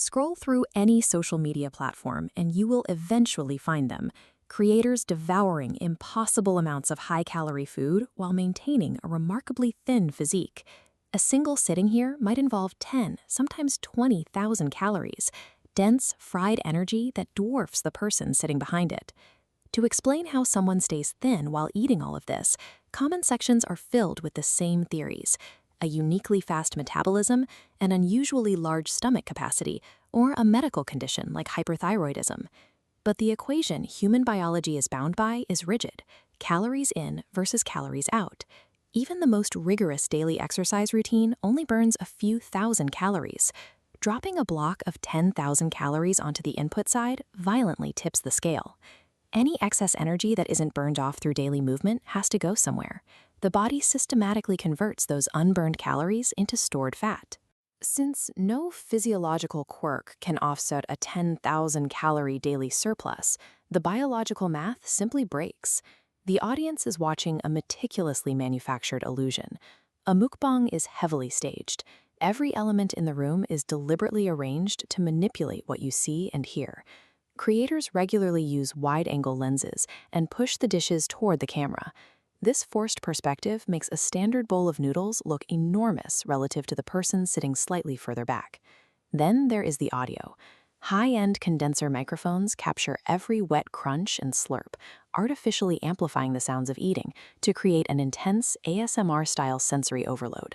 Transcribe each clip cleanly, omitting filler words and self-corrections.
Scroll through any social media platform and you will eventually find them. Creators devouring impossible amounts of high-calorie food while maintaining a remarkably thin physique. A single sitting here might involve 10, sometimes 20,000 calories, dense, fried energy that dwarfs the person sitting behind it. To explain how someone stays thin while eating all of this, comment sections are filled with the same theories: a uniquely fast metabolism, an unusually large stomach capacity, or a medical condition like hyperthyroidism. But the equation human biology is bound by is rigid: calories in versus calories out. Even the most rigorous daily exercise routine only burns a few thousand calories. Dropping a block of 10,000 calories onto the input side violently tips the scale. Any excess energy that isn't burned off through daily movement has to go somewhere. The body systematically converts those unburned calories into stored fat. Since no physiological quirk can offset a 10,000 calorie daily surplus, the biological math simply breaks. The audience is watching a meticulously manufactured illusion. A mukbang is heavily staged. Every element in the room is deliberately arranged to manipulate what you see and hear. Creators regularly use wide-angle lenses and push the dishes toward the camera. This forced perspective makes a standard bowl of noodles look enormous relative to the person sitting slightly further back. Then there is the audio. High-end condenser microphones capture every wet crunch and slurp, artificially amplifying the sounds of eating to create an intense ASMR-style sensory overload.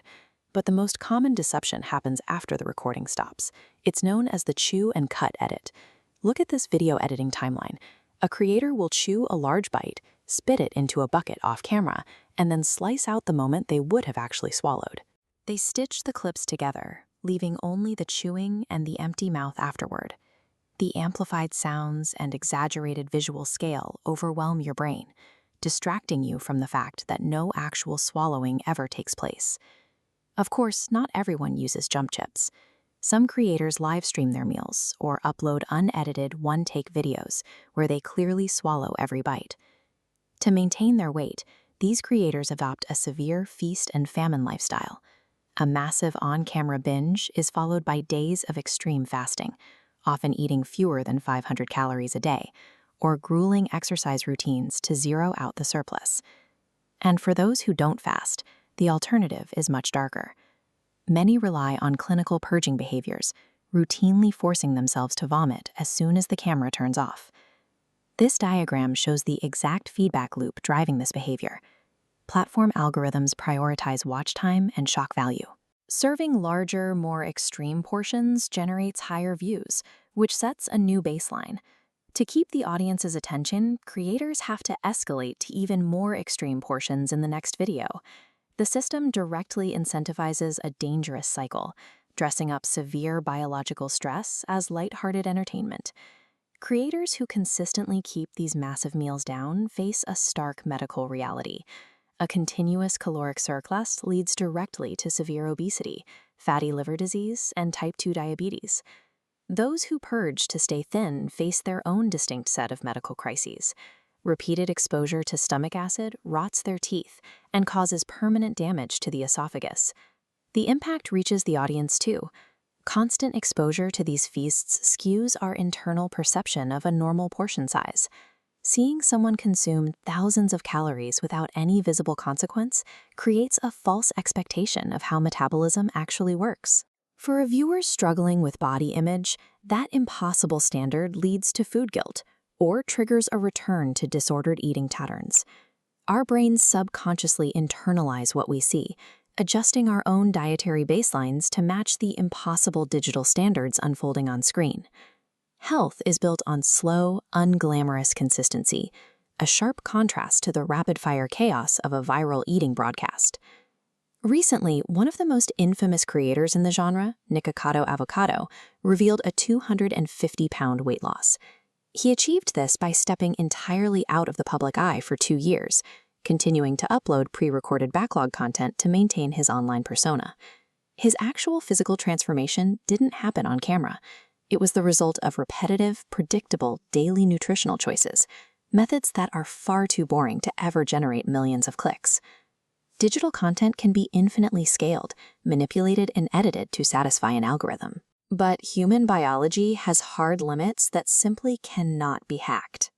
But the most common deception happens after the recording stops. It's known as the chew and cut edit. Look at this video editing timeline. A creator will chew a large bite, spit it into a bucket off camera, and then slice out the moment they would have actually swallowed. They stitch the clips together, leaving only the chewing and the empty mouth afterward. The amplified sounds and exaggerated visual scale overwhelm your brain, distracting you from the fact that no actual swallowing ever takes place. Of course, not everyone uses jump chips. Some creators live stream their meals or upload unedited one-take videos where they clearly swallow every bite. To maintain their weight, these creators adopt a severe feast and famine lifestyle. A massive on-camera binge is followed by days of extreme fasting, often eating fewer than 500 calories a day, or grueling exercise routines to zero out the surplus. And for those who don't fast, the alternative is much darker. Many rely on clinical purging behaviors, routinely forcing themselves to vomit as soon as the camera turns off. This diagram shows the exact feedback loop driving this behavior. Platform algorithms prioritize watch time and shock value. Serving larger, more extreme portions generates higher views, which sets a new baseline. To keep the audience's attention, creators have to escalate to even more extreme portions in the next video. The system directly incentivizes a dangerous cycle, dressing up severe biological stress as lighthearted entertainment. Creators who consistently keep these massive meals down face a stark medical reality. A continuous caloric surplus leads directly to severe obesity, fatty liver disease, and type 2 diabetes. Those who purge to stay thin face their own distinct set of medical crises. Repeated exposure to stomach acid rots their teeth and causes permanent damage to the esophagus. The impact reaches the audience too. Constant exposure to these feasts skews our internal perception of a normal portion size. Seeing someone consume thousands of calories without any visible consequence creates a false expectation of how metabolism actually works. For a viewer struggling with body image, that impossible standard leads to food guilt, or triggers a return to disordered eating patterns. Our brains subconsciously internalize what we see, adjusting our own dietary baselines to match the impossible digital standards unfolding on screen. Health is built on slow, unglamorous consistency, a sharp contrast to the rapid-fire chaos of a viral eating broadcast. Recently, one of the most infamous creators in the genre, Nikocado Avocado, revealed a 250-pound weight loss. He achieved this by stepping entirely out of the public eye for 2 years, continuing to upload pre-recorded backlog content to maintain his online persona. His actual physical transformation didn't happen on camera. It was the result of repetitive, predictable, daily nutritional choices, methods that are far too boring to ever generate millions of clicks. Digital content can be infinitely scaled, manipulated, and edited to satisfy an algorithm. But human biology has hard limits that simply cannot be hacked.